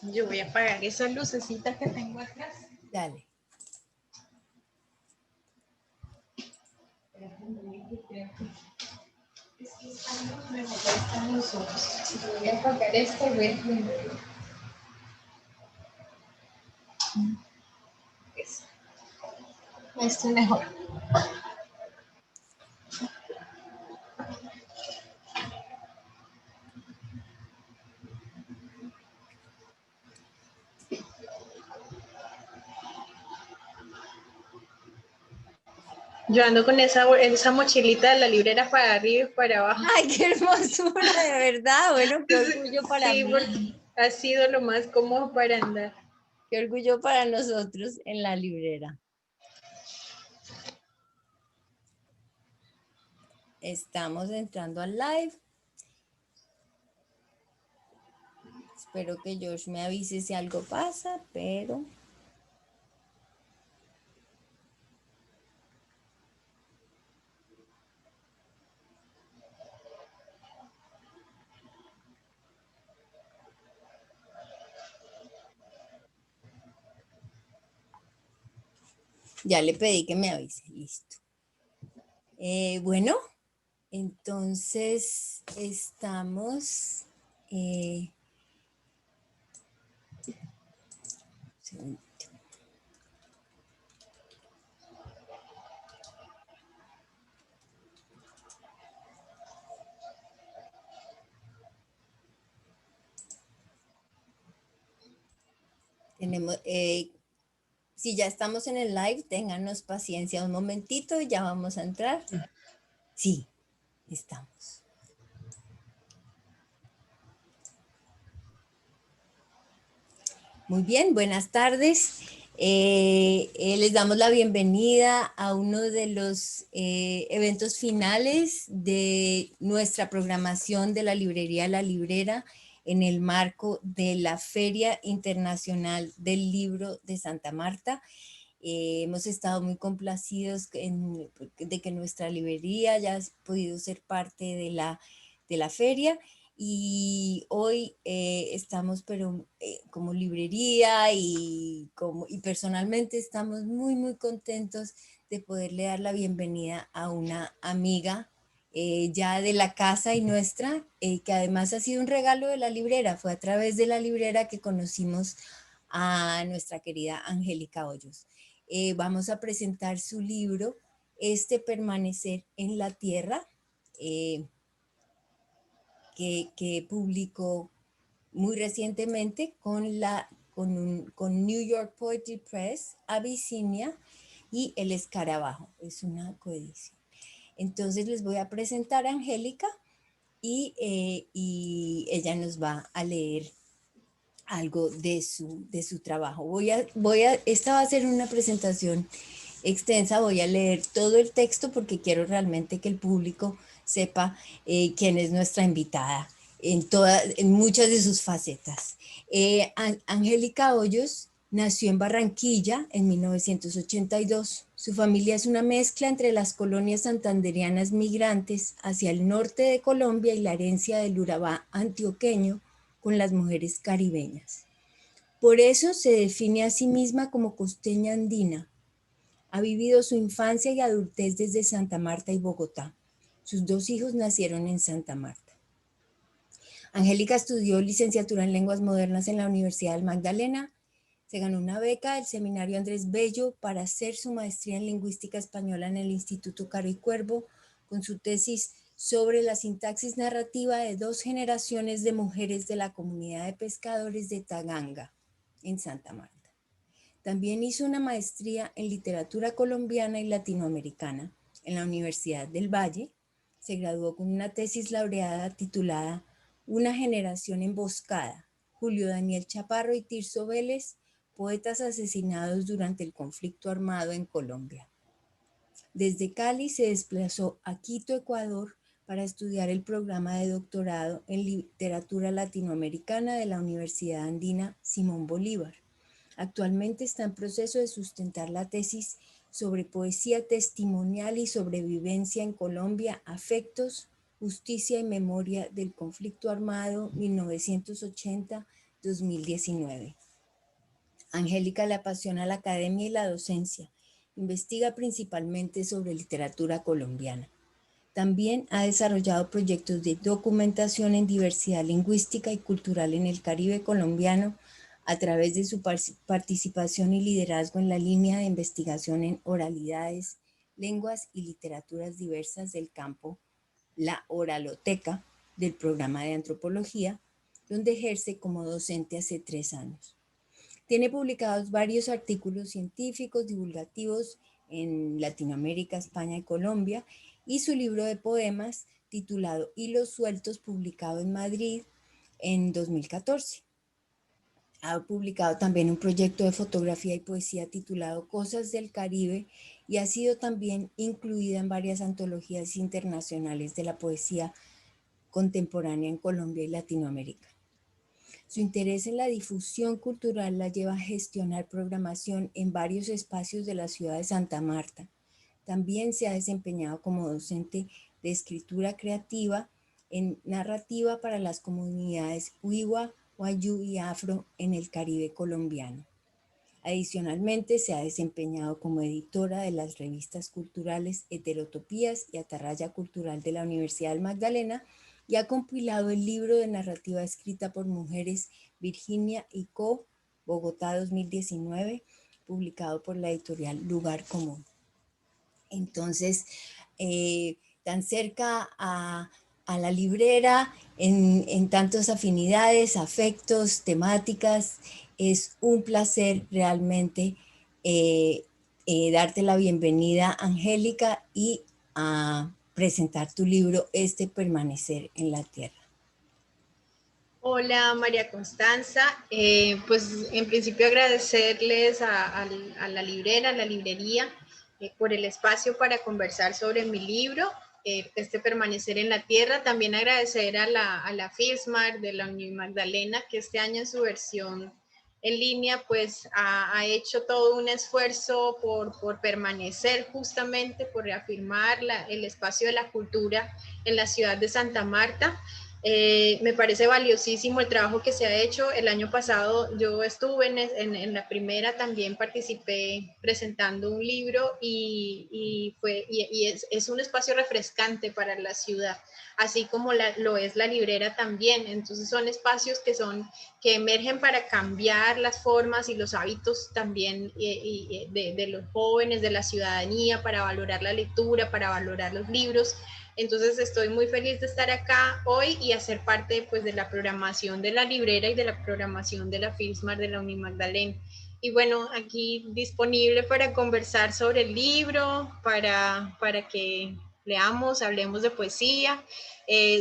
Yo voy a apagar esas lucecitas que tengo atrás. Dale. Es que esta luz me molesta en los ojos. Voy a apagar esta y voy a prender. Esto es mejor. Yo ando con esa mochilita de la librera para arriba y para abajo. ¡Ay, qué hermosura, de verdad! Bueno, qué orgullo para Sí, mí. porque ha sido lo más cómodo para andar. Qué orgullo para nosotros en la librera. Estamos entrando al live. Espero que Josh me avise si algo pasa, pero... Ya le pedí que me avise, listo. Bueno, entonces estamos... tenemos... si ya estamos en el live, ténganos paciencia un momentito y ya vamos a entrar. Sí, estamos. Muy bien, buenas tardes. Les damos la bienvenida a uno de los eventos finales de nuestra programación de la librería La Librera en el marco de la Feria Internacional del Libro de Santa Marta. Hemos estado muy complacidos de que nuestra librería haya podido ser parte de la feria. Y hoy estamos, pero como librería y personalmente estamos muy, muy contentos de poderle dar la bienvenida a una amiga ya de la casa y nuestra, que además ha sido un regalo de la librera. Fue a través de la librera que conocimos a nuestra querida Angélica Hoyos. Vamos a presentar su libro, Permanecer en la Tierra, que publicó muy recientemente con New York Poetry Press, Abyssinia y El Escarabajo. Es una coedición. Entonces les voy a presentar a Angélica y ella nos va a leer algo de su trabajo. Esta va a ser una presentación extensa, voy a leer todo el texto porque quiero realmente que el público sepa quién es nuestra invitada en muchas de sus facetas. Angélica Hoyos nació en Barranquilla en 1982. Su familia es una mezcla entre las colonias santanderianas migrantes hacia el norte de Colombia y la herencia del Urabá antioqueño con las mujeres caribeñas. Por eso se define a sí misma como costeña andina. Ha vivido su infancia y adultez desde Santa Marta y Bogotá. Sus 2 hijos nacieron en Santa Marta. Angélica estudió licenciatura en Lenguas Modernas en la Universidad del Magdalena. Se ganó una beca del Seminario Andrés Bello para hacer su maestría en Lingüística Española en el Instituto Caro y Cuervo, con su tesis sobre la sintaxis narrativa de 2 generaciones de mujeres de la comunidad de pescadores de Taganga, en Santa Marta. También hizo una maestría en literatura colombiana y latinoamericana en la Universidad del Valle. Se graduó con una tesis laureada titulada Una generación emboscada, Julio Daniel Chaparro y Tirso Vélez, poetas asesinados durante el conflicto armado en Colombia. Desde Cali se desplazó a Quito, Ecuador, para estudiar el programa de doctorado en literatura latinoamericana de la Universidad Andina Simón Bolívar. Actualmente está en proceso de sustentar la tesis sobre poesía testimonial y sobrevivencia en Colombia, afectos, justicia y memoria del conflicto armado 1980 2019. Angélica le apasiona la academia y la docencia. Investiga principalmente sobre literatura colombiana. También ha desarrollado proyectos de documentación en diversidad lingüística y cultural en el Caribe colombiano a través de su participación y liderazgo en la línea de investigación en oralidades, lenguas y literaturas diversas del campo, la Oraloteca, del programa de antropología, donde ejerce como docente hace 3 años. Tiene publicados varios artículos científicos divulgativos en Latinoamérica, España y Colombia, y su libro de poemas titulado Hilos Sueltos, publicado en Madrid en 2014. Ha publicado también un proyecto de fotografía y poesía titulado Cosas del Caribe y ha sido también incluida en varias antologías internacionales de la poesía contemporánea en Colombia y Latinoamérica. Su interés en la difusión cultural la lleva a gestionar programación en varios espacios de la ciudad de Santa Marta. También se ha desempeñado como docente de escritura creativa en narrativa para las comunidades Wiwa, Wayuu y Afro en el Caribe colombiano. Adicionalmente, se ha desempeñado como editora de las revistas culturales Heterotopías y Atarraya Cultural de la Universidad del Magdalena y ha compilado el libro de narrativa escrita por mujeres Virginia y Co., Bogotá 2019, publicado por la editorial Lugar Común. Entonces, tan cerca a la librera, en tantas afinidades, afectos, temáticas, es un placer realmente darte la bienvenida, Angélica, y a presentar tu libro, Permanecer en la Tierra. Hola María Constanza, pues en principio agradecerles a la librera, a la librería, por el espacio para conversar sobre mi libro, Permanecer en la Tierra. También agradecer a la FISMAR de la Unión Magdalena, que este año en su versión en línea pues ha hecho todo un esfuerzo por permanecer justamente, por reafirmar el espacio de la cultura en la ciudad de Santa Marta. Me parece valiosísimo el trabajo que se ha hecho. El año pasado yo estuve en la primera, también participé presentando un libro y es un espacio refrescante para la ciudad, así como lo es la librera también. Entonces son espacios que emergen para cambiar las formas y los hábitos también de los jóvenes, de la ciudadanía, para valorar la lectura, para valorar los libros. Entonces estoy muy feliz de estar acá hoy y hacer parte pues de la programación de la librera y de la programación de la FISMAR de la Uni Magdalena. Y bueno, aquí disponible para conversar sobre el libro, para que leamos, hablemos de poesía.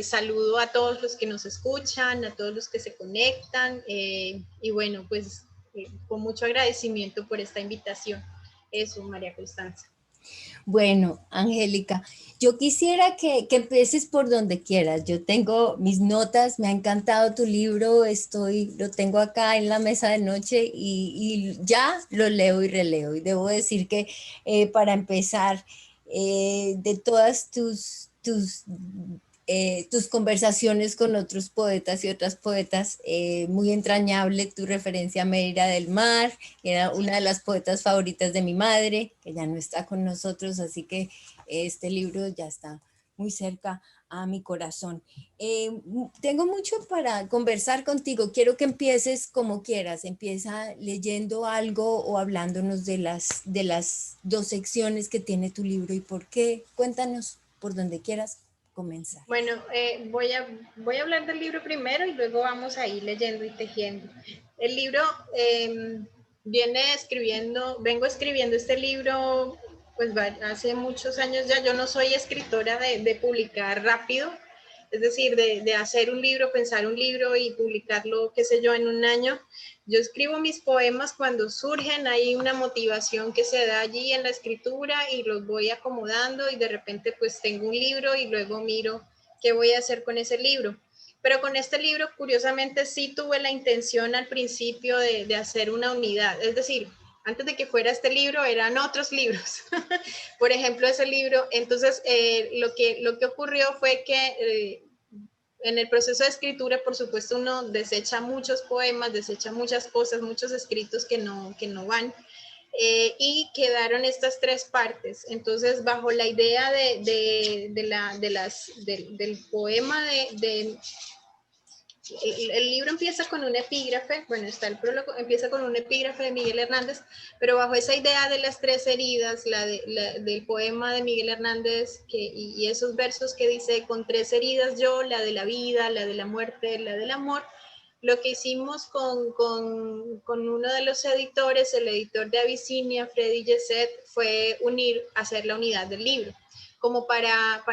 Saludo a todos los que nos escuchan, a todos los que se conectan, y bueno, pues con mucho agradecimiento por esta invitación. Eso, María Constanza. Bueno, Angélica, yo quisiera que empieces por donde quieras. Yo tengo mis notas, me ha encantado tu libro, lo tengo acá en la mesa de noche y ya lo leo y releo. Y debo decir que para empezar, de todas tus conversaciones con otros poetas y otras poetas, muy entrañable tu referencia a Meira del Mar, que era una de las poetas favoritas de mi madre, que ya no está con nosotros, así que este libro ya está muy cerca a mi corazón. Tengo mucho para conversar contigo, quiero que empieces como quieras, empieza leyendo algo o hablándonos de las 2 secciones que tiene tu libro y por qué, cuéntanos por donde quieras comenzar. Bueno, voy a hablar del libro primero y luego vamos a ir leyendo y tejiendo. El libro, vengo escribiendo este libro pues hace muchos años ya. Yo no soy escritora de publicar rápido, es decir, de hacer un libro, pensar un libro y publicarlo, qué sé yo, en un año. Yo escribo mis poemas cuando surgen, hay una motivación que se da allí en la escritura y los voy acomodando y de repente pues tengo un libro y luego miro qué voy a hacer con ese libro. Pero con este libro, curiosamente, sí tuve la intención al principio de hacer una unidad. Es decir, antes de que fuera este libro, eran otros libros. Por ejemplo, ese libro. Entonces, lo que ocurrió fue que en el proceso de escritura, por supuesto, uno desecha muchos poemas, desecha muchas cosas, muchos escritos que no van. Y quedaron estas tres partes. Entonces, bajo la idea del poema el libro empieza con un epígrafe, bueno, está el prólogo, empieza con un epígrafe de Miguel Hernández, pero bajo esa idea de las tres heridas, del poema de Miguel Hernández, y esos versos que dice, con tres heridas yo, la de la vida, la de la muerte, la del amor, lo que hicimos con uno de los editores, el editor de Abisinia, Freddy Yeset, fue hacer la unidad del libro, como para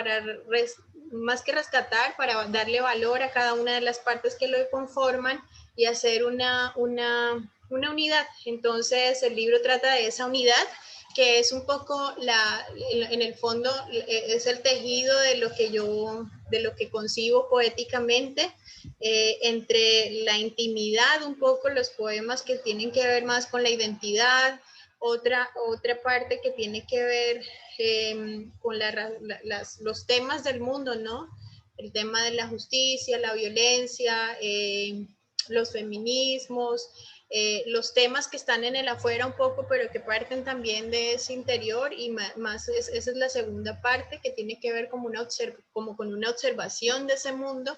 más que rescatar, para darle valor a cada una de las partes que lo conforman y hacer una unidad. Entonces el libro trata de esa unidad, que es un poco en el fondo es el tejido de lo que concibo poéticamente, entre la intimidad, un poco los poemas que tienen que ver más con la identidad, otra parte que tiene que ver con los temas del mundo, ¿no? El tema de la justicia, la violencia, los feminismos, los temas que están en el afuera un poco, pero que parten también de ese interior, y más esa es la segunda parte, que tiene que ver como con una observación de ese mundo.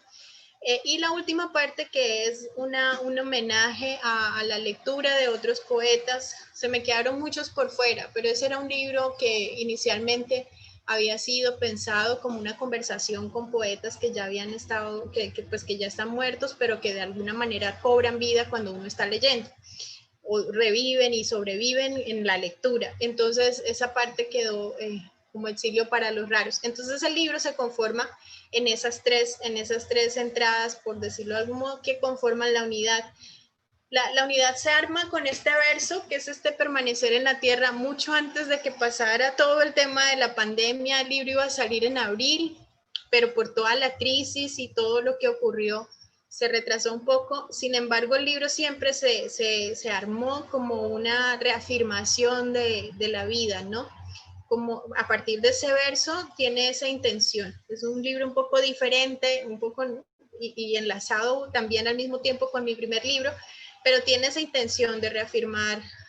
Y la última parte, que es un homenaje a la lectura de otros poetas. Se me quedaron muchos por fuera, pero ese era un libro que inicialmente había sido pensado como una conversación con poetas que ya habían estado, pues que ya están muertos, pero que de alguna manera cobran vida cuando uno está leyendo, o reviven y sobreviven en la lectura. Entonces esa parte quedó como exilio para los raros. Entonces el libro se conforma en esas tres entradas, por decirlo de algún modo, que conforman la unidad. La unidad se arma con este verso, que es permanecer en la tierra. Mucho antes de que pasara todo el tema de la pandemia, el libro iba a salir en abril, pero por toda la crisis y todo lo que ocurrió, se retrasó un poco. Sin embargo, el libro siempre se armó como una reafirmación de la vida, ¿no? Como a partir de ese verso tiene esa intención. Es un libro un poco diferente, un poco y enlazado también al mismo tiempo con mi primer libro, pero tiene esa intención de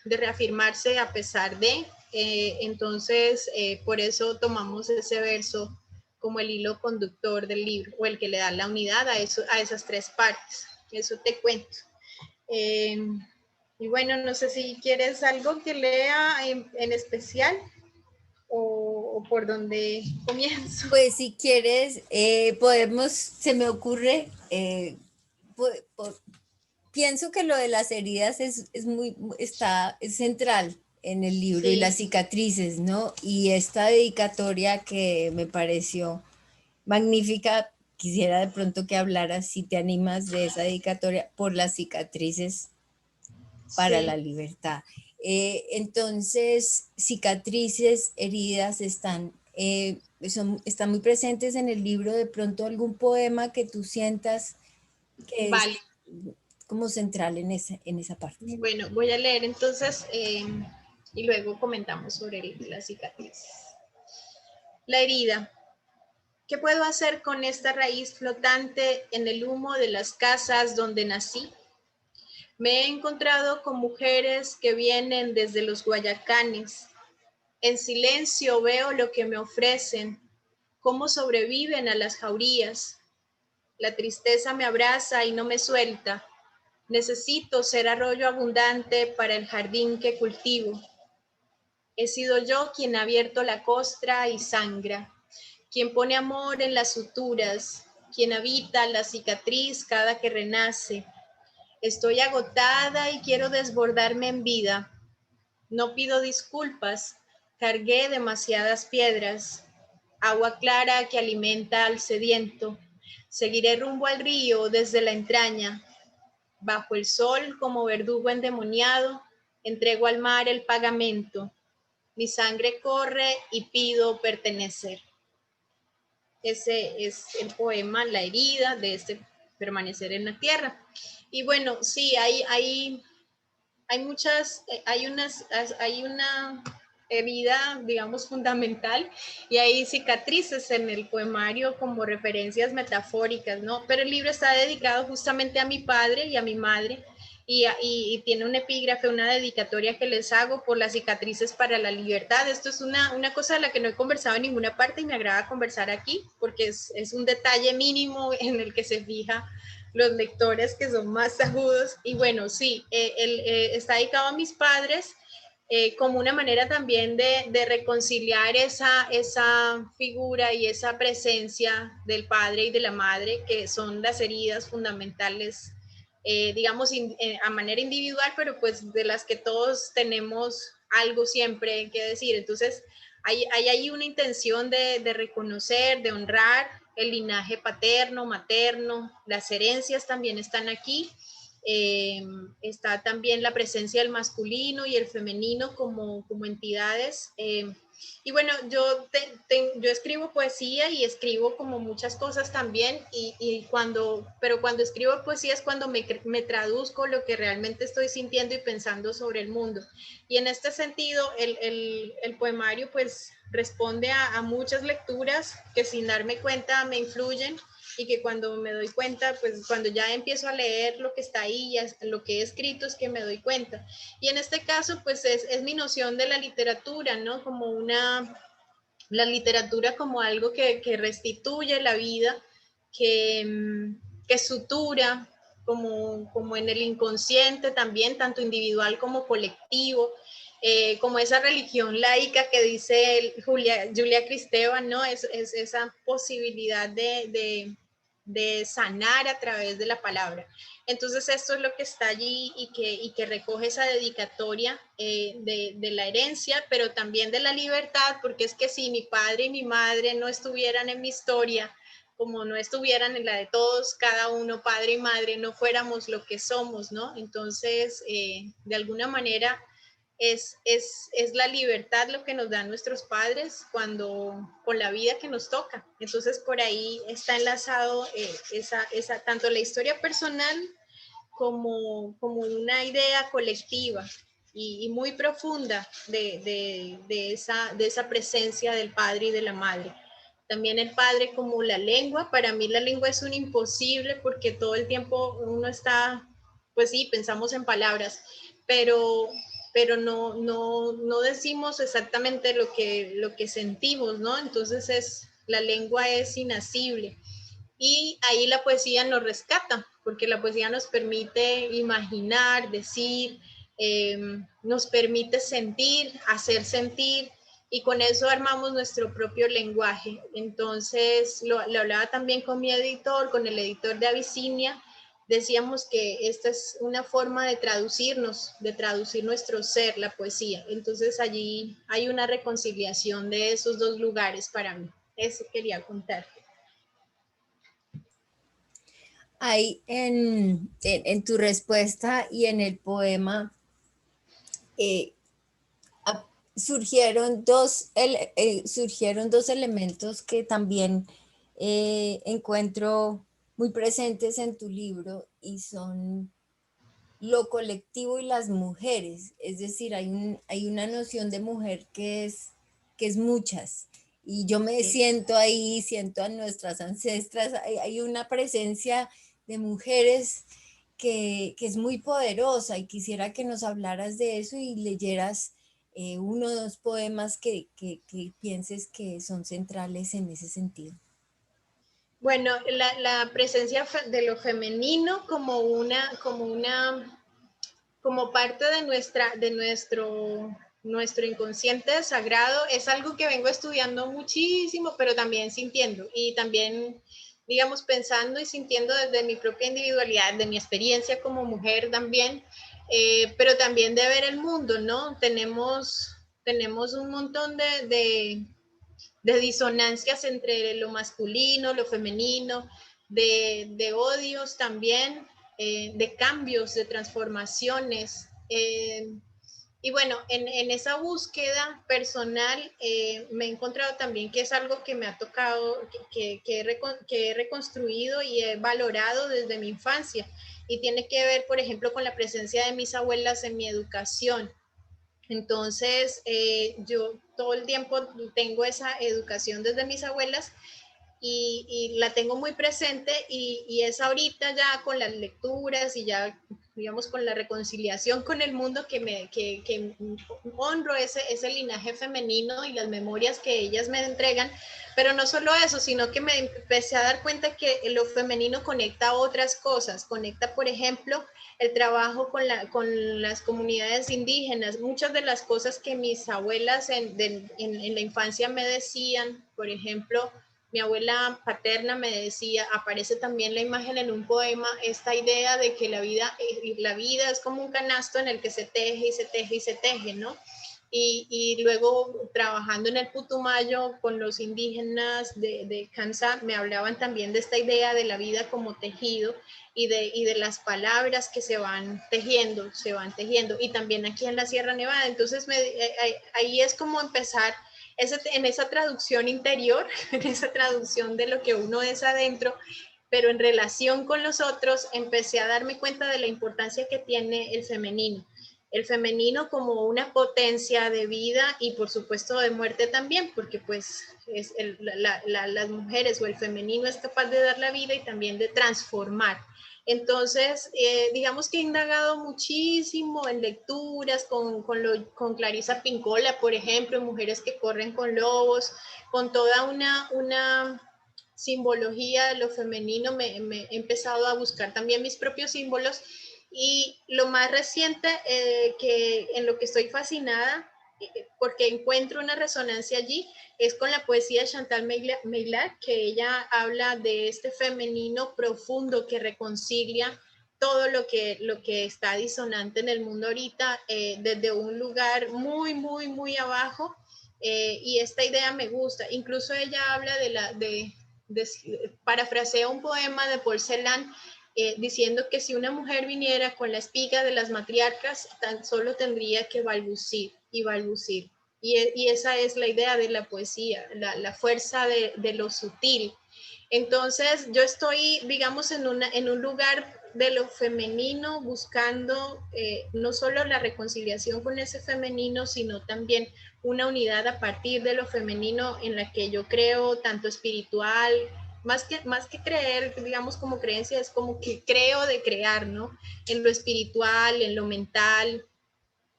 reafirmarse a pesar de. Entonces, por eso tomamos ese verso como el hilo conductor del libro, o el que le da la unidad a esas tres partes. Eso te cuento. Y bueno, no sé si quieres algo que lea en especial, o por dónde comienzo. Pues si quieres, podemos, se me ocurre, pienso que lo de las heridas es central en el libro, y Sí, las cicatrices, ¿no? Y esta dedicatoria que me pareció magnífica, quisiera de pronto que hablaras, si te animas, de esa dedicatoria por las cicatrices para la sí. libertad. Entonces, cicatrices, heridas están muy presentes en el libro. De pronto algún poema que tú sientas que es Vale. como central en esa parte. Bueno, voy a leer entonces, y luego comentamos sobre la cicatriz. La herida. ¿Qué puedo hacer con esta raíz flotante en el humo de las casas donde nací? Me he encontrado con mujeres que vienen desde los Guayacanes. En silencio veo lo que me ofrecen, cómo sobreviven a las jaurías. La tristeza me abraza y no me suelta. Necesito ser arroyo abundante para el jardín que cultivo. He sido yo quien ha abierto la costra y sangra, quien pone amor en las suturas, quien habita la cicatriz cada que renace. Estoy agotada y quiero desbordarme en vida. No pido disculpas, cargué demasiadas piedras, agua clara que alimenta al sediento. Seguiré rumbo al río desde la entraña. Bajo el sol, como verdugo endemoniado, entrego al mar el pagamento. Mi sangre corre y pido pertenecer. Ese es el poema La herida, de permanecer en la tierra. Y bueno, sí, hay muchas, hay una herida, digamos, fundamental, y hay cicatrices en el poemario como referencias metafóricas, ¿no? Pero el libro está dedicado justamente a mi padre y a mi madre, y tiene un epígrafe, una dedicatoria que les hago por las cicatrices para la libertad. Esto es una cosa de la que no he conversado en ninguna parte y me agrada conversar aquí, porque es un detalle mínimo en el que se fija los lectores que son más agudos. Y bueno, sí, está dedicado a mis padres, como una manera también de reconciliar esa figura y esa presencia del padre y de la madre, que son las heridas fundamentales, digamos, a manera individual, pero pues de las que todos tenemos algo siempre que decir. Entonces, hay ahí una intención de reconocer, de honrar el linaje paterno, materno, las herencias también están aquí. Está también la presencia del masculino y el femenino como entidades. Y bueno, yo escribo poesía y escribo como muchas cosas también, pero cuando escribo poesía es cuando me traduzco lo que realmente estoy sintiendo y pensando sobre el mundo. Y en este sentido, el poemario pues responde a muchas lecturas que sin darme cuenta me influyen, y que cuando me doy cuenta, pues cuando ya empiezo a leer lo que está ahí, ya lo que he escrito, es que me doy cuenta. Y en este caso, pues es mi noción de la literatura, ¿no? La literatura como algo que restituye la vida, que sutura, como en el inconsciente también, tanto individual como colectivo, como esa religión laica que dice Julia Kristeva, ¿no? Es esa posibilidad de sanar a través de la palabra. Entonces esto es lo que está allí y que recoge esa dedicatoria, de la herencia, pero también de la libertad, porque es que si mi padre y mi madre no estuvieran en mi historia, como no estuvieran en la de todos, cada uno, padre y madre, no fuéramos lo que somos, ¿no? Entonces, de alguna manera, es la libertad lo que nos dan nuestros padres con la vida que nos toca. Entonces, por ahí está enlazado, tanto la historia personal como una idea colectiva y muy profunda de esa presencia del padre y de la madre. También el padre como la lengua. Para mí la lengua es un imposible, porque todo el tiempo uno está, pues sí, pensamos en palabras, pero, pero no decimos exactamente lo que sentimos, ¿no? Entonces la lengua es inasible. Y ahí la poesía nos rescata, porque la poesía nos permite imaginar, decir, nos permite sentir, hacer sentir, y con eso armamos nuestro propio lenguaje. Entonces, lo hablaba también con mi editor, con el editor de Abisinia. Decíamos que esta es una forma de traducirnos, de traducir nuestro ser, la poesía. Entonces, allí hay una reconciliación de esos dos lugares para mí. Eso quería contar. Hay en tu respuesta y en el poema, eh, surgieron dos elementos que también encuentro muy presentes en tu libro, y son lo colectivo y las mujeres. Es decir, hay una noción de mujer que es muchas. Y yo me siento ahí, siento a nuestras ancestras, hay una presencia de mujeres que es muy poderosa, y quisiera que nos hablaras de eso y leyeras uno o dos poemas que pienses que son centrales en ese sentido. Bueno, la presencia de lo femenino como parte de nuestro inconsciente sagrado, es algo que vengo estudiando muchísimo, pero también sintiendo, y también, digamos, pensando y sintiendo desde mi propia individualidad, de mi experiencia como mujer también, pero también de ver el mundo, ¿no? Tenemos un montón de disonancias entre lo masculino, lo femenino, de odios también, de cambios, de transformaciones. Y bueno, en esa búsqueda personal, me he encontrado también que es algo que me ha tocado, que he reconstruido y he valorado desde mi infancia, y tiene que ver, por ejemplo, con la presencia de mis abuelas en mi educación. Entonces, yo todo el tiempo tengo esa educación desde mis abuelas y la tengo muy presente y es ahorita ya con las lecturas y ya, digamos, con la reconciliación con el mundo que honro ese linaje femenino y las memorias que ellas me entregan, pero no solo eso, sino que me empecé a dar cuenta que lo femenino conecta a otras cosas, conecta, por ejemplo, el trabajo con las comunidades indígenas, muchas de las cosas que mis abuelas en la infancia me decían, por ejemplo, mi abuela paterna me decía, aparece también la imagen en un poema, esta idea de que la vida es como un canasto en el que se teje y se teje y se teje, ¿no? Y luego trabajando en el Putumayo con los indígenas de Kansas, me hablaban también de esta idea de la vida como tejido y de las palabras que se van tejiendo, y también aquí en la Sierra Nevada. Entonces ahí es como empezar en esa traducción interior, en esa traducción de lo que uno es adentro, pero en relación con los otros, empecé a darme cuenta de la importancia que tiene el femenino como una potencia de vida y por supuesto de muerte también, porque pues las mujeres o el femenino es capaz de dar la vida y también de transformar. Entonces, digamos que he indagado muchísimo en lecturas con Clarisa Pincola, por ejemplo, Mujeres que corren con lobos, con toda una simbología de lo femenino, me he empezado a buscar también mis propios símbolos y lo más reciente que en lo que estoy fascinada, porque encuentro una resonancia allí, es con la poesía de Chantal Meillat, que ella habla de este femenino profundo que reconcilia todo lo que está disonante en el mundo ahorita, desde un lugar muy, muy, muy abajo, y esta idea me gusta. Incluso ella habla parafrasea un poema de Paul Celan, diciendo que si una mujer viniera con la espiga de las matriarcas, tan solo tendría que balbucir y balbucir. Y esa es la idea de la poesía, la fuerza de lo sutil. Entonces, yo estoy, digamos, en un lugar de lo femenino, buscando no solo la reconciliación con ese femenino, sino también una unidad a partir de lo femenino en la que yo creo tanto espiritual, más que creer, digamos, como creencia, es como que creo de crear, ¿no? En lo espiritual, en lo mental,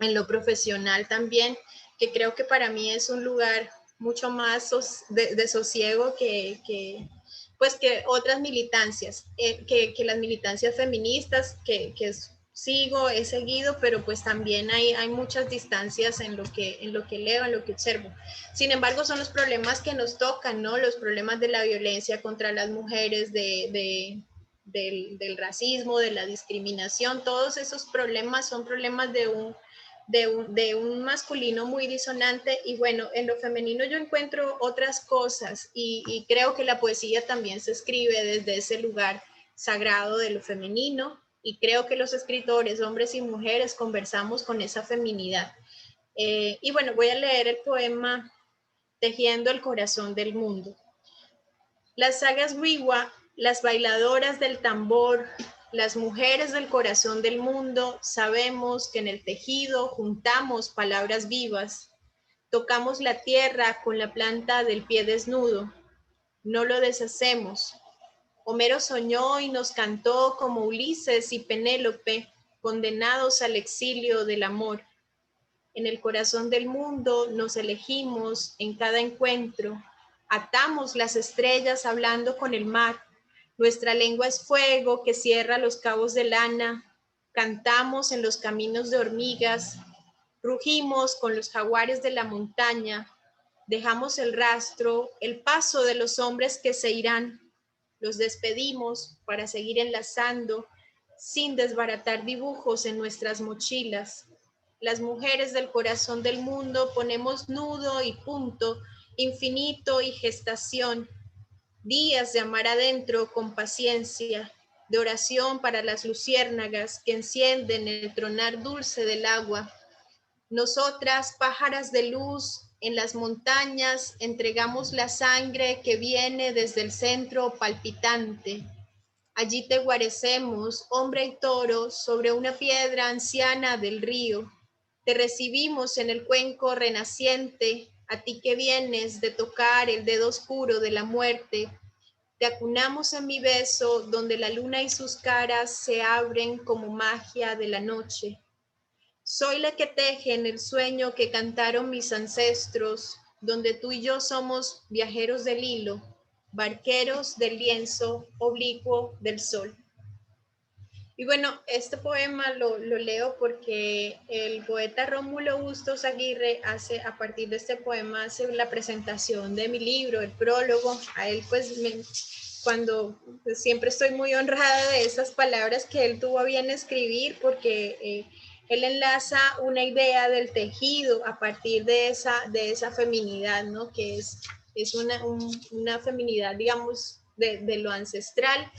en lo profesional también, que creo que para mí es un lugar mucho más de sosiego pues que otras militancias, que las militancias feministas sigo, he seguido, pero pues también hay muchas distancias en lo que leo, en lo que observo. Sin embargo, son los problemas que nos tocan, ¿no? Los problemas de la violencia contra las mujeres, del racismo, de la discriminación, todos esos problemas son problemas de un masculino muy disonante y bueno, en lo femenino yo encuentro otras cosas y creo que la poesía también se escribe desde ese lugar sagrado de lo femenino y creo que los escritores, hombres y mujeres, conversamos con esa feminidad. Y bueno, voy a leer el poema Tejiendo el corazón del mundo. Las sagas Wiwa, las bailadoras del tambor, las mujeres del corazón del mundo, sabemos que en el tejido juntamos palabras vivas, tocamos la tierra con la planta del pie desnudo, no lo deshacemos. Homero soñó y nos cantó como Ulises y Penélope, condenados al exilio del amor. En el corazón del mundo nos elegimos en cada encuentro, atamos las estrellas hablando con el mar, nuestra lengua es fuego que cierra los cabos de lana, cantamos en los caminos de hormigas, rugimos con los jaguares de la montaña, dejamos el rastro, el paso de los hombres que se irán, los despedimos para seguir enlazando sin desbaratar dibujos en nuestras mochilas. Las mujeres del corazón del mundo ponemos nudo y punto, infinito y gestación, días de amar adentro con paciencia, de oración para las luciérnagas que encienden el tronar dulce del agua. Nosotras, pájaras de luz, en las montañas entregamos la sangre que viene desde el centro palpitante. Allí te guarecemos, hombre y toro, sobre una piedra anciana del río. Te recibimos en el cuenco renaciente, a ti que vienes de tocar el dedo oscuro de la muerte. Te acunamos en mi beso, donde la luna y sus caras se abren como magia de la noche. Soy la que teje en el sueño que cantaron mis ancestros, donde tú y yo somos viajeros del hilo, barqueros del lienzo oblicuo del sol. Y bueno, este poema lo leo porque el poeta Rómulo Bustos Aguirre hace, a partir de este poema, hace la presentación de mi libro, el prólogo. A él pues pues, siempre estoy muy honrada de esas palabras que él tuvo a bien escribir, porque él enlaza una idea del tejido a partir de esa feminidad, ¿no? Que es una feminidad, digamos, de lo ancestral,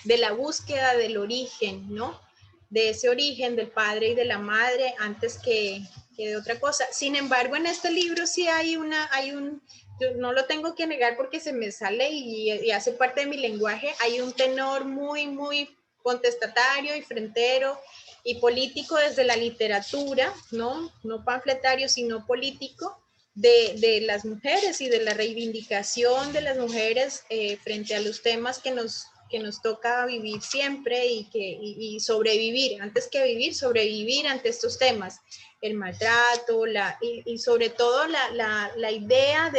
de la búsqueda del origen, ¿no? De ese origen del padre y de la madre antes que de otra cosa. Sin embargo, en este libro sí hay yo no lo tengo que negar porque se me sale y hace parte de mi lenguaje, hay un tenor muy, muy contestatario y frentero y político desde la literatura, ¿no? No panfletario, sino político, de las mujeres y de la reivindicación de las mujeres frente a los temas que nos toca vivir siempre y sobrevivir, antes que vivir, sobrevivir ante estos temas, el maltrato, y sobre todo la idea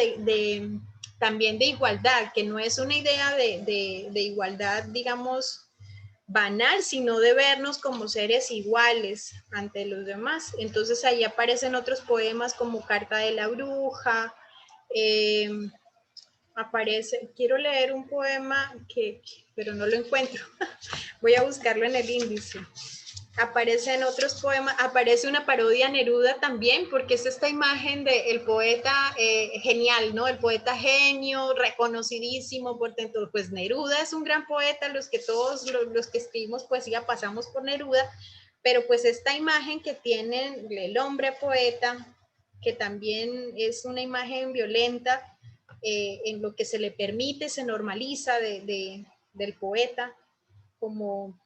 también de igualdad, que no es una idea de igualdad, digamos, banal, sino de vernos como seres iguales ante los demás. Entonces ahí aparecen otros poemas como Carta de la Bruja, quiero leer un poema pero no lo encuentro, voy a buscarlo en el índice. Aparecen otros poemas, aparece una parodia a Neruda también, porque es esta imagen del poeta genial, ¿no? El poeta genio, reconocidísimo, portentoso. Pues Neruda es un gran poeta, todos los que escribimos poesía pasamos por Neruda, pero pues esta imagen que tiene el hombre poeta, que también es una imagen violenta, en lo que se le permite, se normaliza del poeta como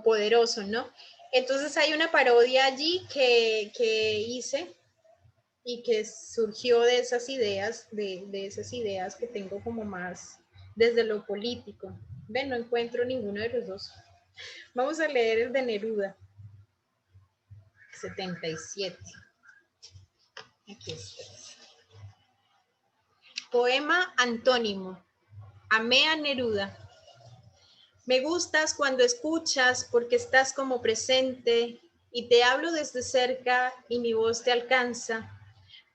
poderoso, ¿no? Entonces hay una parodia allí que hice y que surgió de esas ideas, de esas ideas que tengo como más desde lo político. Ven, no encuentro ninguno de los dos. Vamos a leer el de Neruda, 77. Aquí está. Poema antónimo. Amé a Neruda. Me gustas cuando escuchas porque estás como presente y te hablo desde cerca y mi voz te alcanza.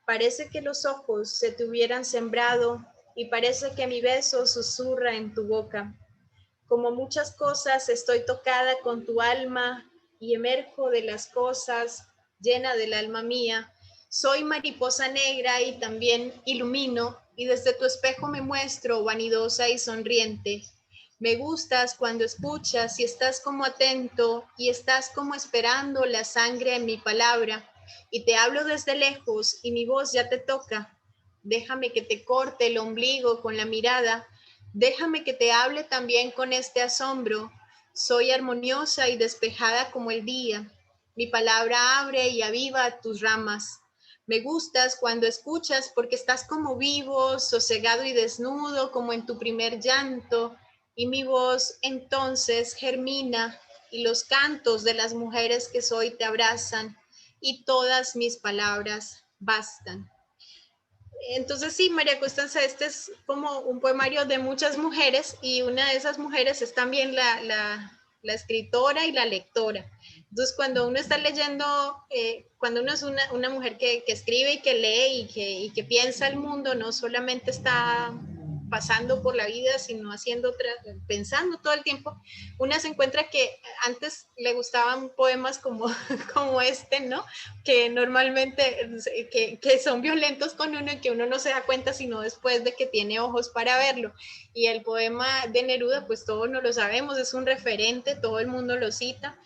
Parece que los ojos se te hubieran sembrado y parece que mi beso susurra en tu boca. Como muchas cosas estoy tocada con tu alma y emerjo de las cosas llena del alma mía. Soy mariposa negra y también ilumino y desde tu espejo me muestro vanidosa y sonriente. Me gustas cuando escuchas y estás como atento y estás como esperando la sangre en mi palabra y te hablo desde lejos y mi voz ya te toca. Déjame que te corte el ombligo con la mirada. Déjame que te hable también con este asombro. Soy armoniosa y despejada como el día. Mi palabra abre y aviva tus ramas. Me gustas cuando escuchas porque estás como vivo, sosegado y desnudo como en tu primer llanto. Y mi voz entonces germina y los cantos de las mujeres que soy te abrazan y todas mis palabras bastan. Entonces sí, María Constanza, este es como un poemario de muchas mujeres y una de esas mujeres es también la escritora y la lectora. Entonces cuando uno está leyendo, cuando uno es una mujer que escribe y que lee y que piensa el mundo, no solamente está pasando por la vida, sino pensando todo el tiempo, una se encuentra que antes le gustaban poemas como este, ¿no? Que normalmente que son violentos con uno y que uno no se da cuenta sino después de que tiene ojos para verlo. Y el poema de Neruda, pues todos no lo sabemos, es un referente, todo el mundo lo cita,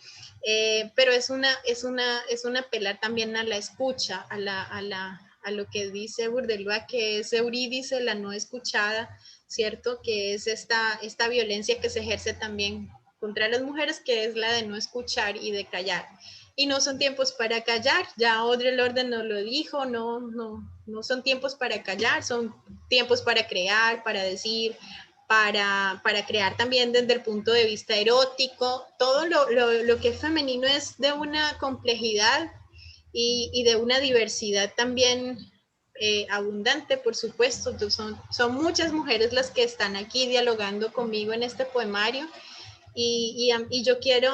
pero es una apelar también a la escucha, a lo que dice Bourdieu, que es Eurídice, la no escuchada, ¿cierto? Que es esta violencia que se ejerce también contra las mujeres, que es la de no escuchar y de callar. y no son tiempos para callar. Ya Audre Lorde nos lo dijo, no son tiempos para callar, son tiempos para crear, para decir, para crear también desde el punto de vista erótico. Todo lo que es femenino es de una complejidad y de una diversidad también abundante, por supuesto. Entonces son muchas mujeres las que están aquí dialogando conmigo en este poemario y yo quiero,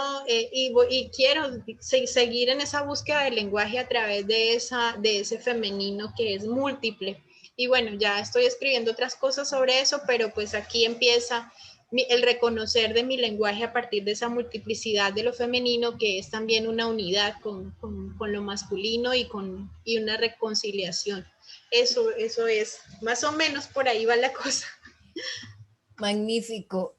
quiero seguir en esa búsqueda del lenguaje a través de ese femenino que es múltiple. Y bueno, ya estoy escribiendo otras cosas sobre eso, pero pues aquí empieza el reconocer de mi lenguaje a partir de esa multiplicidad de lo femenino, que es también una unidad con lo masculino y una reconciliación. Eso es, más o menos por ahí va la cosa. Magnífico.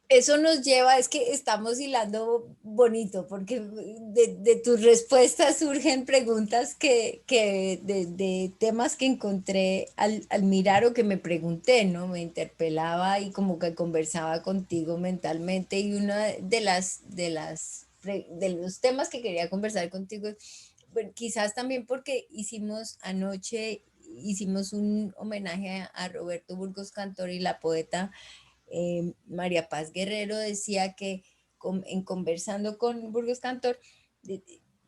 Eso nos lleva, es que estamos hilando bonito, porque de tus respuestas surgen preguntas de temas que encontré al mirar o que me pregunté, ¿no? Me interpelaba y como que conversaba contigo mentalmente y una de los temas que quería conversar contigo, bueno, quizás también porque hicimos un homenaje a Roberto Burgos Cantor y la poeta María Paz Guerrero decía que en conversando con Burgos Cantor,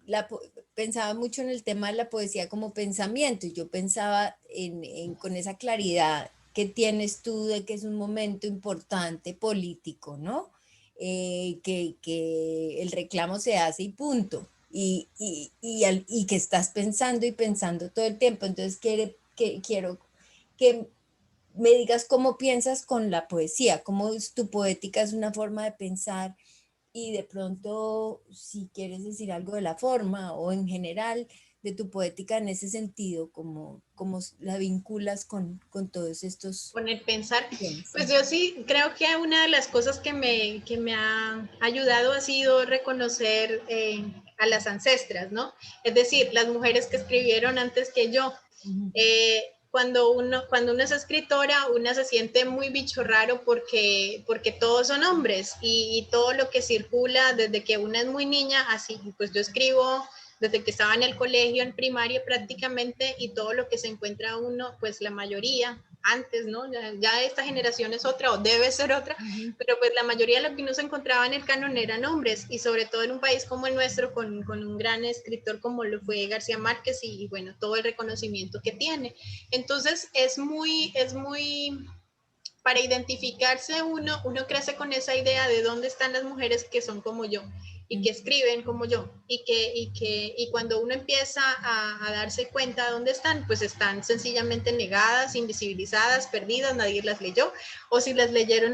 la, pensaba mucho en el tema de la poesía como pensamiento y yo pensaba con esa claridad que tienes tú de que es un momento importante político, ¿no? Que el reclamo se hace y punto. Y que estás pensando y pensando todo el tiempo. Entonces quiero que me digas cómo piensas con la poesía, cómo tu poética es una forma de pensar y de pronto si quieres decir algo de la forma o en general de tu poética en ese sentido, cómo la vinculas con todos estos Con el pensar, temas. pues yo sí creo que una de las cosas que me ha ayudado ha sido reconocer a las ancestras, ¿no? Es decir, las mujeres que escribieron antes que yo. Cuando uno es escritora, una se siente muy bicho raro porque todos son hombres y todo lo que circula desde que una es muy niña, así, pues yo escribo desde que estaba en el colegio, en primaria prácticamente, y todo lo que se encuentra uno, pues la mayoría, antes, ¿no? Ya esta generación es otra o debe ser otra, pero pues la mayoría de lo que uno se encontraba en el canon eran hombres y sobre todo en un país como el nuestro con un gran escritor como lo fue García Márquez y bueno, todo el reconocimiento que tiene. Entonces es muy para identificarse uno crece con esa idea de dónde están las mujeres que son como yo y que escriben como yo y cuando uno empieza a darse cuenta de dónde están, pues están sencillamente negadas, invisibilizadas, perdidas, nadie las leyó, o si las leyeron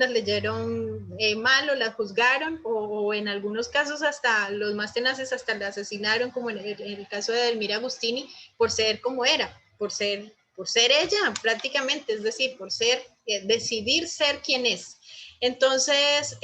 mal o las juzgaron, o en algunos casos hasta los más tenaces hasta la asesinaron, como en el caso de Elmira Agustini, por ser como era, por ser ella prácticamente, es decir, decidir ser quien es. Entonces,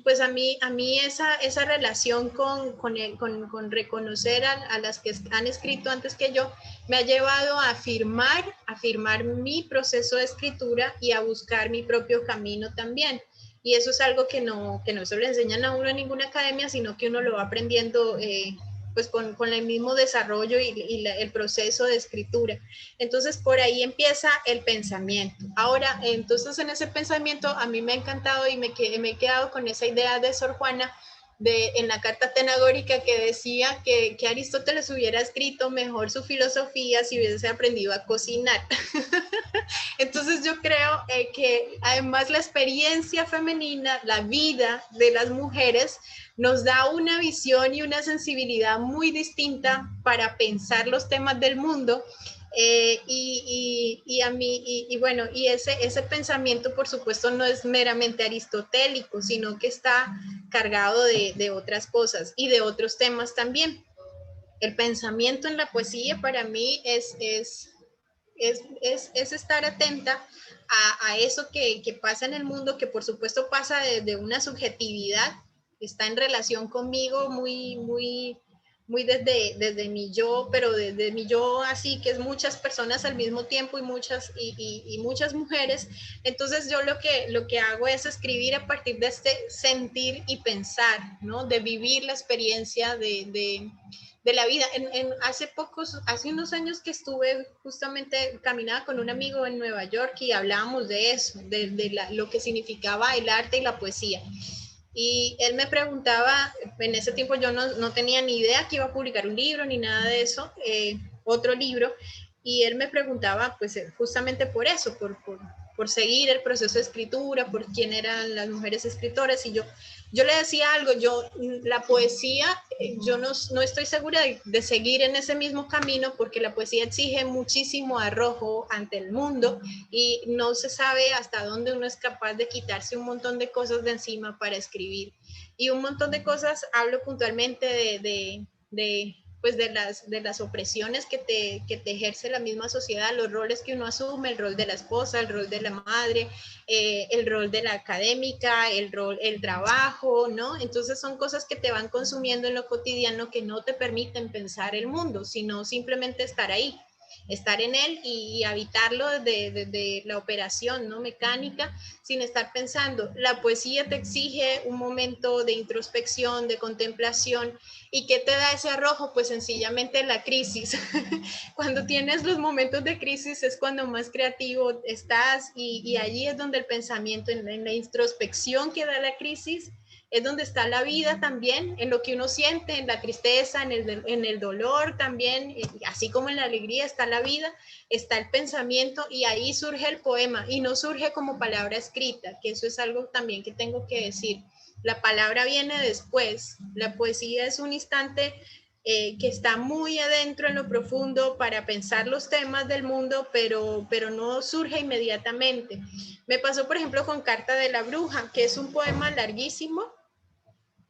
pues a mí esa relación con reconocer a las que han escrito antes que yo me ha llevado a afirmar mi proceso de escritura y a buscar mi propio camino también. Y eso es algo que no se le enseñan a uno en ninguna academia, sino que uno lo va aprendiendo pues con el mismo desarrollo y el proceso de escritura. Entonces, por ahí empieza el pensamiento. Ahora, entonces en ese pensamiento a mí me ha encantado y me he quedado con esa idea de Sor Juana en la carta tenagórica que decía que Aristóteles hubiera escrito mejor su filosofía si hubiese aprendido a cocinar. Entonces yo creo que además la experiencia femenina, la vida de las mujeres, nos da una visión y una sensibilidad muy distinta para pensar los temas del mundo. A mí, bueno, y ese pensamiento, por supuesto, no es meramente aristotélico, sino que está cargado de otras cosas y de otros temas también. El pensamiento en la poesía para mí es estar atenta a eso que pasa en el mundo, que por supuesto pasa desde una subjetividad, está en relación conmigo muy desde mi yo, pero desde mi yo así, que es muchas personas al mismo tiempo y muchas mujeres. Entonces yo lo que hago es escribir a partir de este sentir y pensar, ¿no? De vivir la experiencia de la vida. Hace unos años que estuve justamente, caminaba con un amigo en Nueva York y hablábamos de eso, lo que significaba el arte y la poesía. Y él me preguntaba, en ese tiempo yo no tenía ni idea que iba a publicar un libro ni nada de eso, otro libro, y él me preguntaba pues justamente por eso, por seguir el proceso de escritura, por quién eran las mujeres escritoras, y yo le decía algo, la poesía, yo no estoy segura de seguir en ese mismo camino porque la poesía exige muchísimo arrojo ante el mundo y no se sabe hasta dónde uno es capaz de quitarse un montón de cosas de encima para escribir. Y un montón de cosas, hablo puntualmente pues de las opresiones que te ejerce la misma sociedad, los roles que uno asume, el rol de la esposa, el rol de la madre, el rol de la académica, el trabajo, ¿no? Entonces son cosas que te van consumiendo en lo cotidiano que no te permiten pensar el mundo, sino simplemente estar ahí, estar en él y habitarlo desde la operación, ¿no? Mecánica, sin estar pensando. La poesía te exige un momento de introspección, de contemplación. ¿Y qué te da ese arrojo? Pues sencillamente la crisis. Cuando tienes los momentos de crisis es cuando más creativo estás y allí es donde el pensamiento, en la introspección que da la crisis, es donde está la vida también, en lo que uno siente, en la tristeza, en el dolor también, así como en la alegría está la vida, está el pensamiento y ahí surge el poema y no surge como palabra escrita, que eso es algo también que tengo que decir. La palabra viene después, la poesía es un instante que está muy adentro en lo profundo para pensar los temas del mundo, pero no surge inmediatamente. Me pasó, por ejemplo, con Carta de la Bruja, que es un poema larguísimo,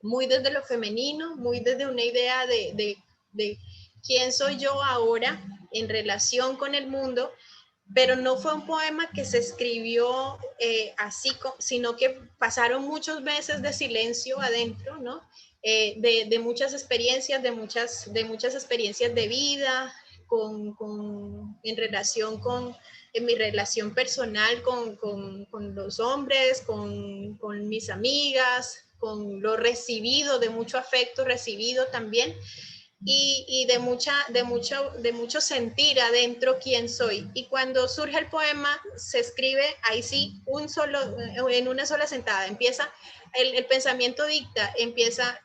muy desde lo femenino, muy desde una idea de quién soy yo ahora en relación con el mundo, pero no fue un poema que se escribió así, sino que pasaron muchos meses de silencio adentro, ¿no? De muchas experiencias, de muchas experiencias de vida, en relación en mi relación personal con los hombres, con mis amigas, con lo recibido, de mucho afecto recibido también, y de mucho sentir adentro quién soy. Y cuando surge el poema, se escribe ahí sí, en una sola sentada. Empieza, el pensamiento dicta, empieza,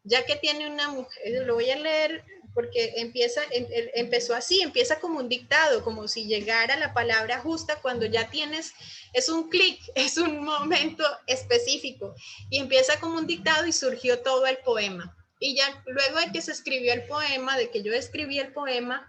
ya que tiene una mujer, lo voy a leer porque empezó así, empieza como un dictado, como si llegara la palabra justa cuando ya tienes, es un clic, es un momento específico, y empieza como un dictado y surgió todo el poema. Y ya luego de que se escribió el poema, de que yo escribí el poema,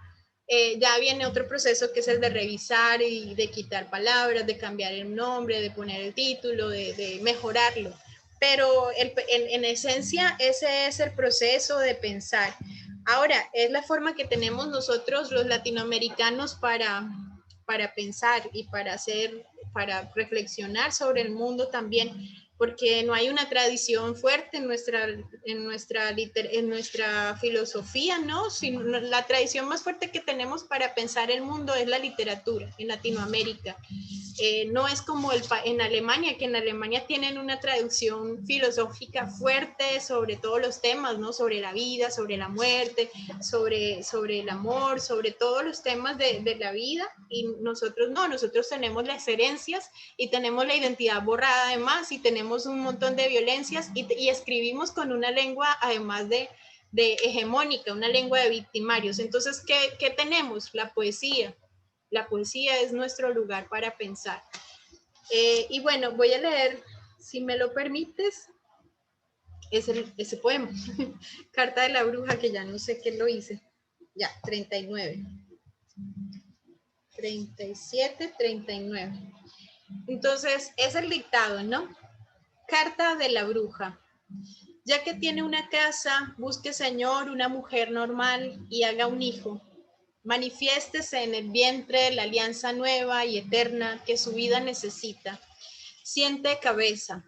ya viene otro proceso que es el de revisar y de quitar palabras, de cambiar el nombre, de poner el título, de mejorarlo. Pero en esencia ese es el proceso de pensar. Ahora, es la forma que tenemos nosotros los latinoamericanos para pensar y para reflexionar sobre el mundo también, porque no hay una tradición fuerte en nuestra filosofía, ¿no? Sino la tradición más fuerte que tenemos para pensar el mundo es la literatura en Latinoamérica. No es como en Alemania, que en Alemania tienen una traducción filosófica fuerte sobre todos los temas, ¿no? Sobre la vida, sobre la muerte, sobre el amor, sobre todos los temas de la vida, y nosotros no, nosotros tenemos las herencias y tenemos la identidad borrada además, y tenemos un montón de violencias, y escribimos con una lengua además de hegemónica, una lengua de victimarios. Entonces, ¿qué tenemos? La poesía. La poesía es nuestro lugar para pensar. Y bueno, voy a leer, si me lo permites, ese poema, Carta de la Bruja, que ya no sé qué lo hice. Ya, 39. 37, 39. Entonces, es el dictado, ¿no? Carta de la Bruja. Ya que tiene una casa, busque, Señor, una mujer normal y haga un hijo. Manifiéstese en el vientre la alianza nueva y eterna que su vida necesita. Siente cabeza.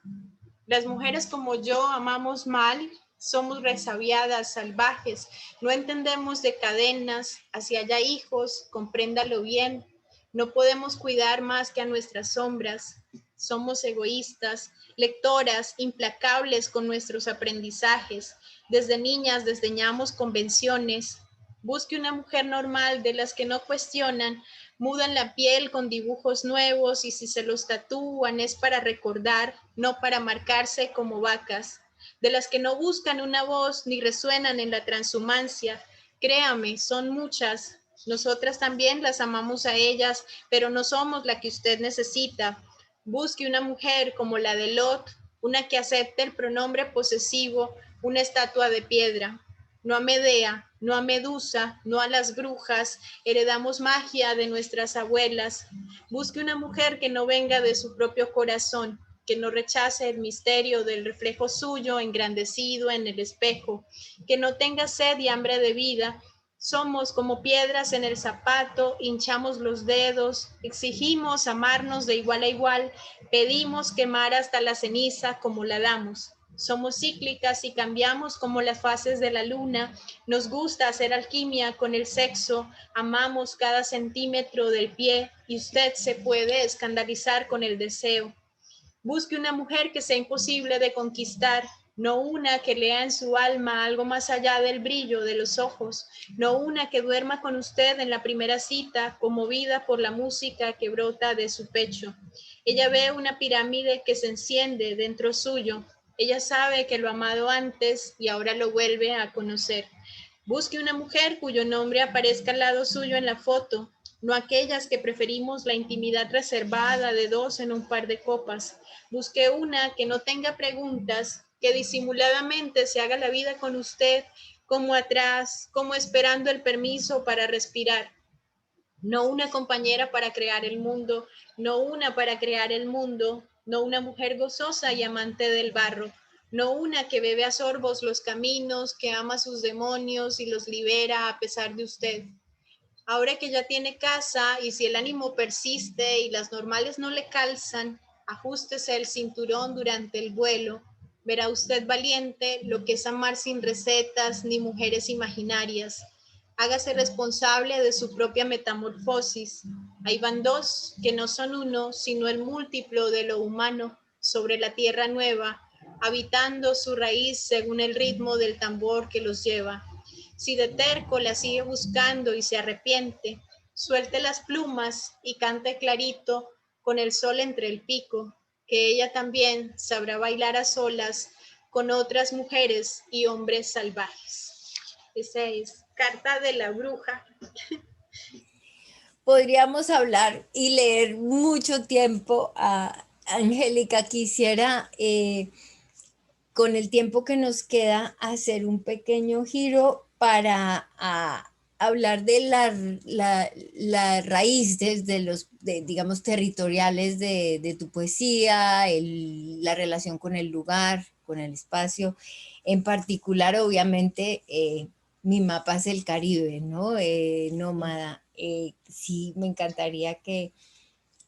Las mujeres como yo amamos mal Somos resabiadas, salvajes, no entendemos de cadenas, hacia allá hijos, compréndalo bien. No podemos cuidar más que a nuestras sombras. Somos egoístas, lectoras, implacables con nuestros aprendizajes. Desde niñas desdeñamos convenciones. Busque una mujer normal de las que no cuestionan, mudan la piel con dibujos nuevos y si se los tatúan es para recordar, no para marcarse como vacas, de las que no buscan una voz ni resuenan en la transhumancia. Créame, son muchas. Nosotras también las amamos a ellas, pero no somos la que usted necesita. Busque una mujer como la de Lot, una que acepte el pronombre posesivo, una estatua de piedra. No a Medea, no a Medusa, no a las brujas, heredamos magia de nuestras abuelas. Busque una mujer que no venga de su propio corazón, que no rechace el misterio del reflejo suyo engrandecido en el espejo, que no tenga sed y hambre de vida. Somos como piedras en el zapato, hinchamos los dedos, exigimos amarnos de igual a igual, pedimos quemar hasta la ceniza como la damos. Somos cíclicas y cambiamos como las fases de la luna. Nos gusta hacer alquimia con el sexo, amamos cada centímetro del pie y usted se puede escandalizar con el deseo. Busque una mujer que sea imposible de conquistar, no una que lea en su alma algo más allá del brillo de los ojos, no una que duerma con usted en la primera cita, conmovida por la música que brota de su pecho. Ella ve una pirámide que se enciende dentro suyo. Ella sabe que lo ha amado antes y ahora lo vuelve a conocer. Busque una mujer cuyo nombre aparezca al lado suyo en la foto, no aquellas que preferimos la intimidad reservada de dos en un par de copas. Busque una que no tenga preguntas, que disimuladamente se haga la vida con usted, como atrás, como esperando el permiso para respirar. No una compañera para crear el mundo, no una para crear el mundo, no una mujer gozosa y amante del barro, no una que bebe a sorbos los caminos, que ama a sus demonios y los libera a pesar de usted. Ahora que ya tiene casa y si el ánimo persiste y las normales no le calzan, ajústese el cinturón durante el vuelo. Verá usted valiente lo que es amar sin recetas ni mujeres imaginarias. Hágase responsable de su propia metamorfosis. Ahí van dos que no son uno, sino el múltiplo de lo humano sobre la tierra nueva, habitando su raíz según el ritmo del tambor que los lleva. Si de terco la sigue buscando y se arrepiente, suelte las plumas y cante clarito con el sol entre el pico, que ella también sabrá bailar a solas con otras mujeres y hombres salvajes. Esa es Carta de la Bruja. Podríamos hablar y leer mucho tiempo a Angélica. Quisiera, con el tiempo que nos queda, hacer un pequeño giro para hablar de la raíz de los, digamos, territoriales de tu poesía, la relación con el lugar, con el espacio. En particular, obviamente, mi mapa es el Caribe, ¿no? Nómada. Sí, me encantaría que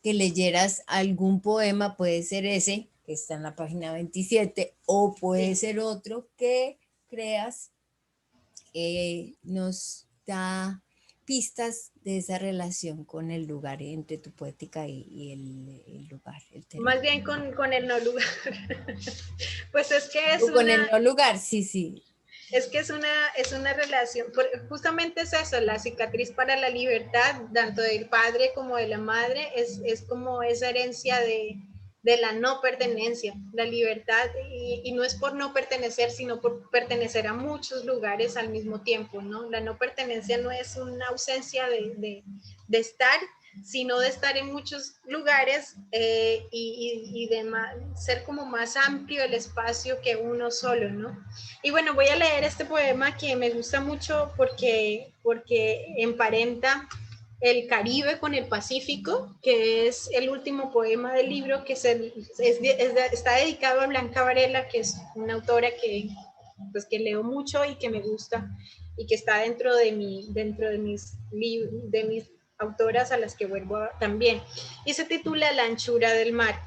leyeras algún poema, puede ser ese, que está en la página 27, o puede ser otro que creas nos da pistas de esa relación con el lugar, entre tu poética y el lugar, el Más territorio. bien con el no lugar. Pues es que es O con el una, no lugar, sí, sí. es que es una relación, justamente es eso, la cicatriz para la libertad, tanto del padre como de la madre, es como esa herencia de la no pertenencia, la libertad, y no es por no pertenecer, sino por pertenecer a muchos lugares al mismo tiempo, ¿no? La no pertenencia no es una ausencia de estar, sino de estar en muchos lugares y de ser como más amplio el espacio que uno solo, ¿no? Y bueno, voy a leer este poema que me gusta mucho porque emparenta el Caribe con el Pacífico, que es el último poema del libro que está dedicado a Blanca Varela, que es una autora pues, que leo mucho y que me gusta y que está dentro de mis autoras a las que vuelvo también. Y se titula La anchura del mar.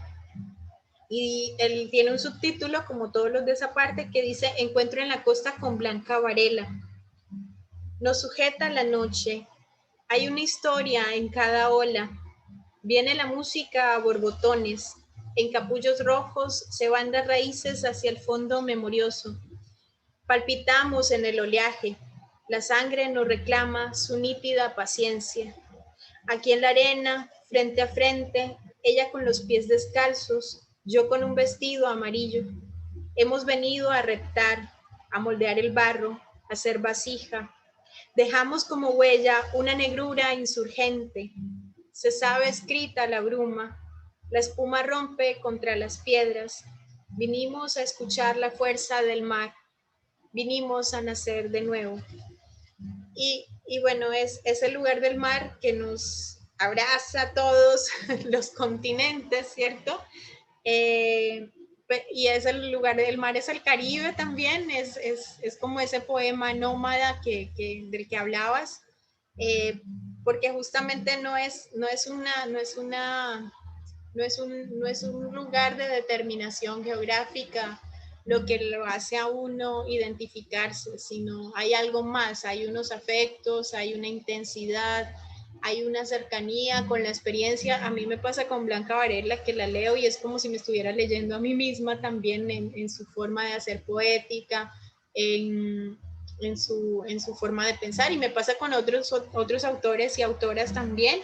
Y él tiene un subtítulo, como todos los de esa parte, que dice Encuentro en la costa con Blanca Varela. Nos sujeta la noche. Hay una historia en cada ola. Viene la música a borbotones. En capullos rojos se van las raíces hacia el fondo memorioso. Palpitamos en el oleaje. La sangre nos reclama su nítida paciencia. Aquí en la arena, frente a frente, ella con los pies descalzos, yo con un vestido amarillo. Hemos venido a reptar, a moldear el barro, a hacer vasija. Dejamos como huella una negrura insurgente. Se sabe escrita la bruma. La espuma rompe contra las piedras. Vinimos a escuchar la fuerza del mar. Vinimos a nacer de nuevo. Y bueno, es el lugar del mar que nos abraza a todos los continentes, ¿cierto? Y es el lugar del mar, es el Caribe también, es como ese poema nómada del que hablabas, porque justamente no es un lugar de determinación geográfica lo que lo hace a uno identificarse, sino hay algo más, hay unos afectos, hay una intensidad, hay una cercanía con la experiencia. A mí me pasa con Blanca Varela, que la leo y es como si me estuviera leyendo a mí misma también en su forma de hacer poética, en su forma de pensar, y me pasa con otros autores y autoras también,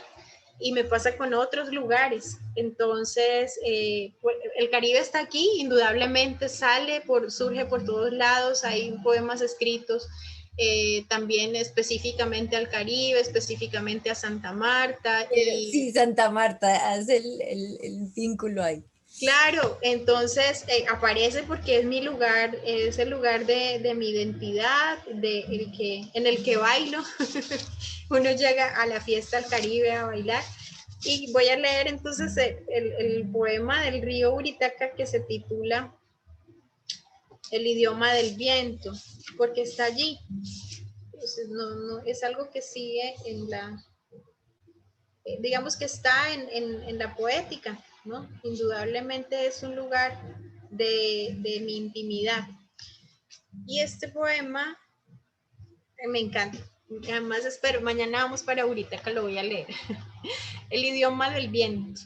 y me pasa con otros lugares. Entonces, el Caribe está aquí, indudablemente surge por todos lados, hay poemas escritos también específicamente al Caribe, específicamente a Santa Marta. Sí, Santa Marta, hace el vínculo ahí. Claro, entonces aparece porque es mi lugar, es el lugar de mi identidad, en el que bailo. Uno llega a la fiesta al Caribe a bailar. Y voy a leer entonces el poema del río Buritaca que se titula El idioma del viento, porque está allí. Entonces, es algo que sigue digamos que está en la poética, ¿no? Indudablemente es un lugar de mi intimidad. Y este poema me encanta. Además espero, mañana vamos para Buritaca, lo voy a leer. El idioma del viento.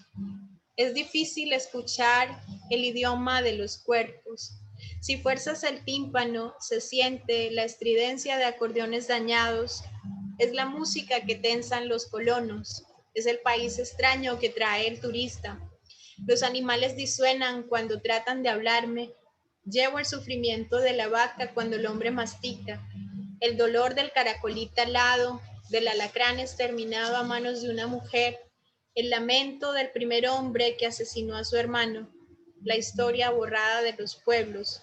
Es difícil escuchar el idioma de los cuerpos. Si fuerzas el tímpano, se siente la estridencia de acordeones dañados. Es la música que tensan los colonos. Es el país extraño que trae el turista. Los animales disuenan cuando tratan de hablarme. Llevo el sufrimiento de la vaca cuando el hombre mastica. El dolor del caracolita alado, del alacrán exterminado a manos de una mujer, el lamento del primer hombre que asesinó a su hermano, la historia borrada de los pueblos.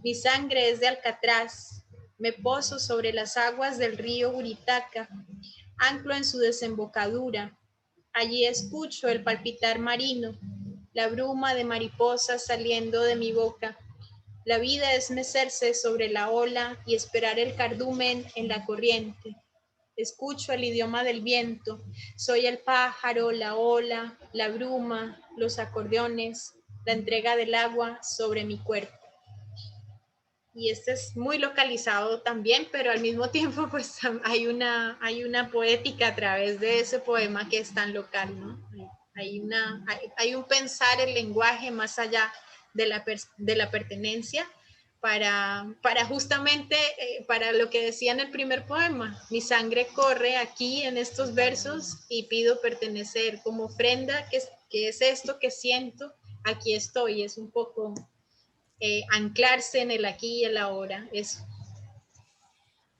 Mi sangre es de alcatraz, me poso sobre las aguas del río Buritaca, anclo en su desembocadura. Allí escucho el palpitar marino, la bruma de mariposas saliendo de mi boca. La vida es mecerse sobre la ola y esperar el cardumen en la corriente. Escucho el idioma del viento, soy el pájaro, la ola, la bruma, los acordeones, la entrega del agua sobre mi cuerpo. Y este es muy localizado también, pero al mismo tiempo pues hay una poética a través de ese poema que es tan local, ¿no? Hay un pensar el lenguaje más allá de la pertenencia para justamente, para lo que decía en el primer poema, mi sangre corre aquí en estos versos y pido pertenecer como ofrenda, que es esto que siento, aquí estoy, es un poco anclarse en el aquí y el ahora, eso.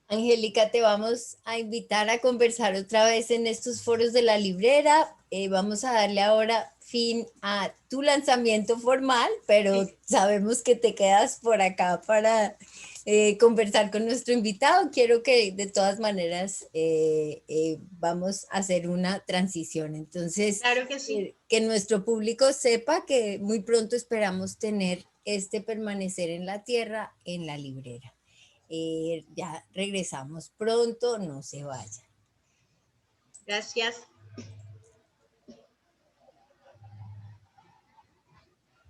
Angélica, te vamos a invitar a conversar otra vez en estos foros de la librera. Vamos a darle ahora fin a tu lanzamiento formal, pero sabemos que te quedas por acá para conversar con nuestro invitado. Quiero que de todas maneras vamos a hacer una transición. Entonces, Claro que sí. que nuestro público sepa que muy pronto esperamos tener este permanecer en la tierra en la librera. Ya regresamos pronto, no se vaya. Gracias.